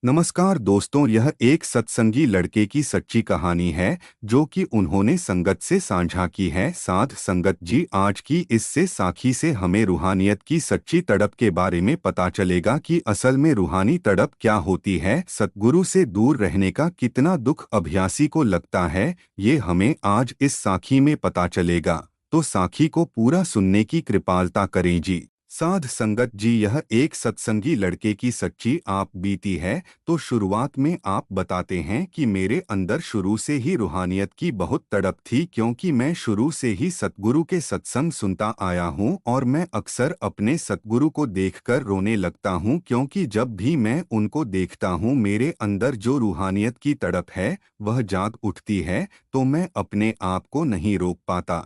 नमस्कार दोस्तों, यह एक सत्संगी लड़के की सच्ची कहानी है जो कि उन्होंने संगत से साझा की है। साध संगत जी, आज की इससे साखी से हमें रूहानियत की सच्ची तड़प के बारे में पता चलेगा कि असल में रूहानी तड़प क्या होती है। सतगुरु से दूर रहने का कितना दुख अभ्यासी को लगता है, ये हमें आज इस साखी में पता चलेगा। तो साखी को पूरा सुनने की कृपालता करें जी। साध संगत जी, यह एक सत्संगी लड़के की सच्ची आप बीती है। तो शुरुआत में आप बताते हैं कि मेरे अंदर शुरू से ही रूहानियत की बहुत तड़प थी, क्योंकि मैं शुरू से ही सतगुरु के सत्संग सुनता आया हूं और मैं अक्सर अपने सतगुरु को देखकर रोने लगता हूं, क्योंकि जब भी मैं उनको देखता हूं मेरे अंदर जो रूहानियत की तड़प है वह जाग उठती है। तो मैं अपने आप को नहीं रोक पाता,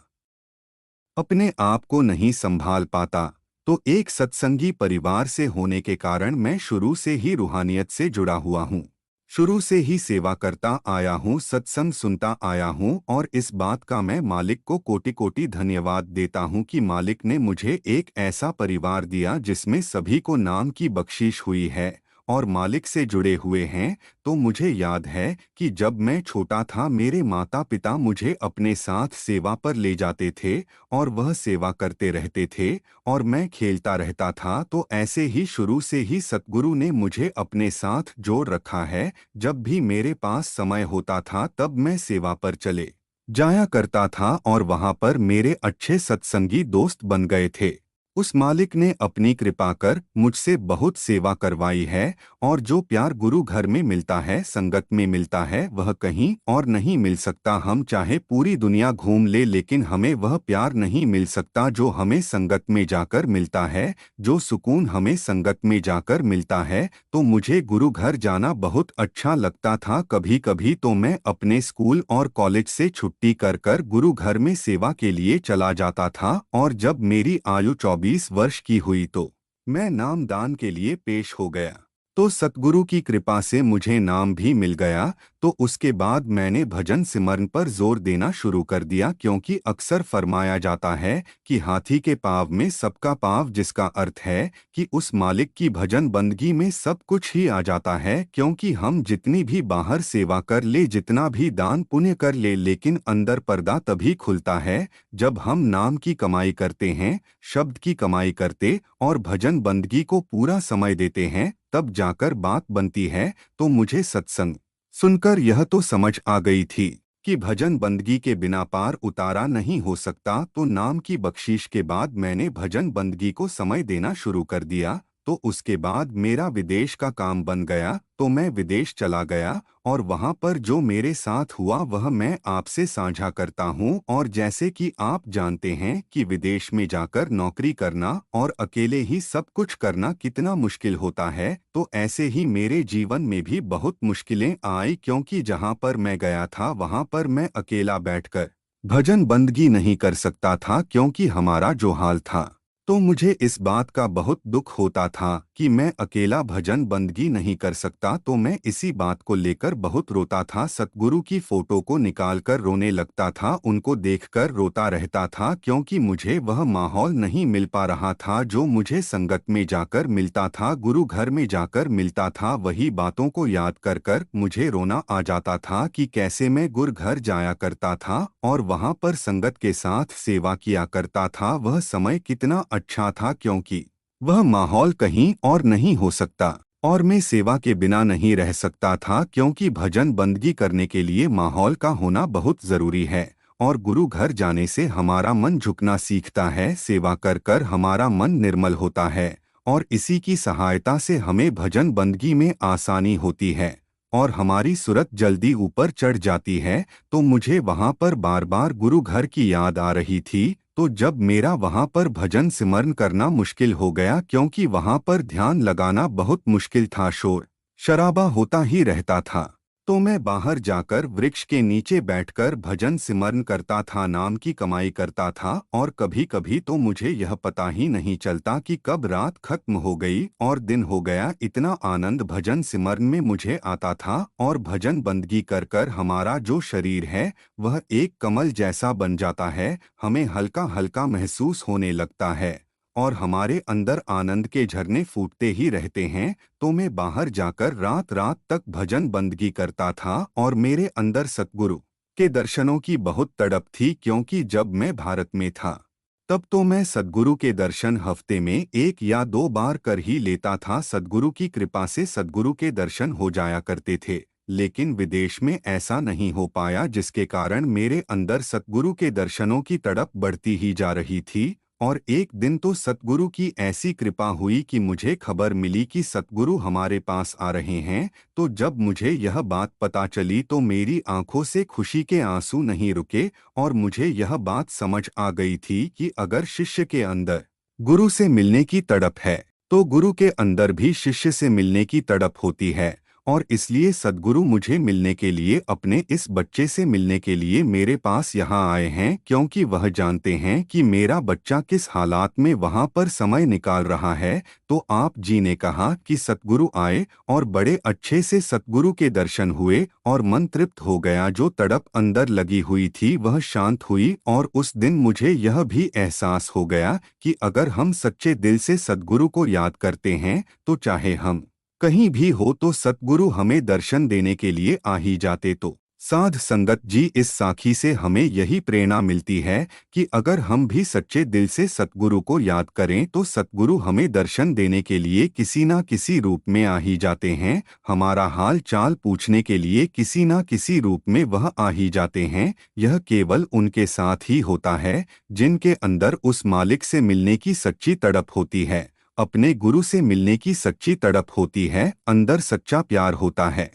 अपने आप को नहीं संभाल पाता। तो एक सत्संगी परिवार से होने के कारण मैं शुरू से ही रूहानियत से जुड़ा हुआ हूँ। शुरू से ही सेवा करता आया हूँ, सत्संग सुनता आया हूँ और इस बात का मैं मालिक को कोटि कोटि धन्यवाद देता हूँ कि मालिक ने मुझे एक ऐसा परिवार दिया जिसमें सभी को नाम की बख्शीश हुई है और मालिक से जुड़े हुए हैं। तो मुझे याद है कि जब मैं छोटा था मेरे माता पिता मुझे अपने साथ सेवा पर ले जाते थे और वह सेवा करते रहते थे और मैं खेलता रहता था। तो ऐसे ही शुरू से ही सतगुरु ने मुझे अपने साथ जोड़ रखा है। जब भी मेरे पास समय होता था तब मैं सेवा पर चले जाया करता था और वहां पर मेरे अच्छे सत्संगी दोस्त बन गए थे। उस मालिक ने अपनी कृपा कर मुझसे बहुत सेवा करवाई है और जो प्यार गुरु घर में मिलता है, संगत में मिलता है, वह कहीं और नहीं मिल सकता। हम चाहे पूरी दुनिया घूम ले लेकिन हमें वह प्यार नहीं मिल सकता जो हमें संगत में जाकर मिलता है, जो सुकून हमें संगत में जाकर मिलता है। तो मुझे गुरु घर जाना बहुत अच्छा लगता था। कभी कभी तो मैं अपने स्कूल और कॉलेज से छुट्टी कर कर गुरु घर में सेवा के लिए चला जाता था और जब मेरी आयु 24 वर्ष की हुई तो मैं नामदान के लिए पेश हो गया। तो सतगुरु की कृपा से मुझे नाम भी मिल गया। तो उसके बाद मैंने भजन सिमरन पर जोर देना शुरू कर दिया, क्योंकि अक्सर फरमाया जाता है कि हाथी के पाँव में सबका पाँव, जिसका अर्थ है कि उस मालिक की भजन बंदगी में सब कुछ ही आ जाता है। क्योंकि हम जितनी भी बाहर सेवा कर ले, जितना भी दान पुण्य कर ले, लेकिन अंदर पर्दा तभी खुलता है जब हम नाम की कमाई करते हैं, शब्द की कमाई करते और भजन बंदगी को पूरा समय देते हैं, तब जाकर बात बनती है। तो मुझे सत्संग सुनकर यह तो समझ आ गई थी कि भजन बंदगी के बिना पार उतारा नहीं हो सकता। तो नाम की बख्शीश के बाद मैंने भजन बंदगी को समय देना शुरू कर दिया। तो उसके बाद मेरा विदेश का काम बन गया, तो मैं विदेश चला गया और वहां पर जो मेरे साथ हुआ वह मैं आपसे साझा करता हूं। और जैसे कि आप जानते हैं कि विदेश में जाकर नौकरी करना और अकेले ही सब कुछ करना कितना मुश्किल होता है, तो ऐसे ही मेरे जीवन में भी बहुत मुश्किलें आई, क्योंकि जहां पर मैं गया था वहां पर मैं अकेला बैठकर भजन बंदगी नहीं कर सकता था, क्योंकि हमारा जो हाल था। तो मुझे इस बात का बहुत दुख होता था कि मैं अकेला भजन बंदगी नहीं कर सकता। तो मैं इसी बात को लेकर बहुत रोता था। सतगुरु की फोटो को निकालकर रोने लगता था, उनको देखकर रोता रहता था, क्योंकि मुझे वह माहौल नहीं मिल पा रहा था जो मुझे संगत में जाकर मिलता था, गुरु घर में जाकर मिलता था। वही बातों को याद कर कर मुझे रोना आ जाता था कि कैसे मैं गुरु घर जाया करता था और वहां पर संगत के साथ सेवा किया करता था। वह समय कितना अच्छा था, क्योंकि वह माहौल कहीं और नहीं हो सकता और मैं सेवा के बिना नहीं रह सकता था, क्योंकि भजन बंदगी करने के लिए माहौल का होना बहुत जरूरी है। और गुरु घर जाने से हमारा मन झुकना सीखता है, सेवा कर कर हमारा मन निर्मल होता है और इसी की सहायता से हमें भजन बंदगी में आसानी होती है और हमारी सूरत जल्दी ऊपर चढ़ जाती है। तो मुझे वहां पर बार बार गुरु घर की याद आ रही थी। तो जब मेरा वहां पर भजन सिमरन करना मुश्किल हो गया, क्योंकि वहां पर ध्यान लगाना बहुत मुश्किल था, शोर शराबा होता ही रहता था, तो मैं बाहर जाकर वृक्ष के नीचे बैठकर भजन सिमरन करता था, नाम की कमाई करता था। और कभी कभी तो मुझे यह पता ही नहीं चलता कि कब रात खत्म हो गई और दिन हो गया। इतना आनंद भजन सिमरन में मुझे आता था और भजन बंदगी कर कर हमारा जो शरीर है वह एक कमल जैसा बन जाता है, हमें हल्का हल्का महसूस होने लगता है और हमारे अंदर आनंद के झरने फूटते ही रहते हैं, तो मैं बाहर जाकर रात रात तक भजन बंदगी करता था और मेरे अंदर सतगुरु के दर्शनों की बहुत तड़प थी, क्योंकि जब मैं भारत में था तब तो मैं सद्गुरु के दर्शन हफ्ते में 1 या 2 बार कर ही लेता था। सद्गुरु की कृपा से सद्गुरु के दर्शन हो जाया करते थे, लेकिन विदेश में ऐसा नहीं हो पाया, जिसके कारण मेरे अंदर सतगुरु के दर्शनों की तड़प बढ़ती ही जा रही थी। और एक दिन तो सतगुरु की ऐसी कृपा हुई कि मुझे खबर मिली कि सतगुरु हमारे पास आ रहे हैं। तो जब मुझे यह बात पता चली तो मेरी आंखों से खुशी के आंसू नहीं रुके, और मुझे यह बात समझ आ गई थी कि अगर शिष्य के अंदर गुरु से मिलने की तड़प है, तो गुरु के अंदर भी शिष्य से मिलने की तड़प होती है। और इसलिए सद्गुरु मुझे मिलने के लिए, अपने इस बच्चे से मिलने के लिए मेरे पास यहाँ आए हैं, क्योंकि वह जानते हैं कि मेरा बच्चा किस हालात में वहाँ पर समय निकाल रहा है। तो आप जी ने कहा कि सद्गुरु आए और बड़े अच्छे से सद्गुरु के दर्शन हुए और मन तृप्त हो गया। जो तड़प अंदर लगी हुई थी वह शांत हुई, और उस दिन मुझे यह भी एहसास हो गया कि अगर हम सच्चे दिल से सद्गुरु को याद करते हैं, तो चाहे हम कहीं भी हो तो सतगुरु हमें दर्शन देने के लिए आ ही जाते। तो साध संगत जी, इस साखी से हमें यही प्रेरणा मिलती है कि अगर हम भी सच्चे दिल से सतगुरु को याद करें तो सतगुरु हमें दर्शन देने के लिए किसी न किसी रूप में आ ही जाते हैं। हमारा हाल चाल पूछने के लिए किसी न किसी रूप में वह आ ही जाते हैं। यह केवल उनके साथ ही होता है जिनके अंदर उस मालिक से मिलने की सच्ची तड़प होती है, अपने गुरु से मिलने की सच्ची तड़प होती है, अंदर सच्चा प्यार होता है।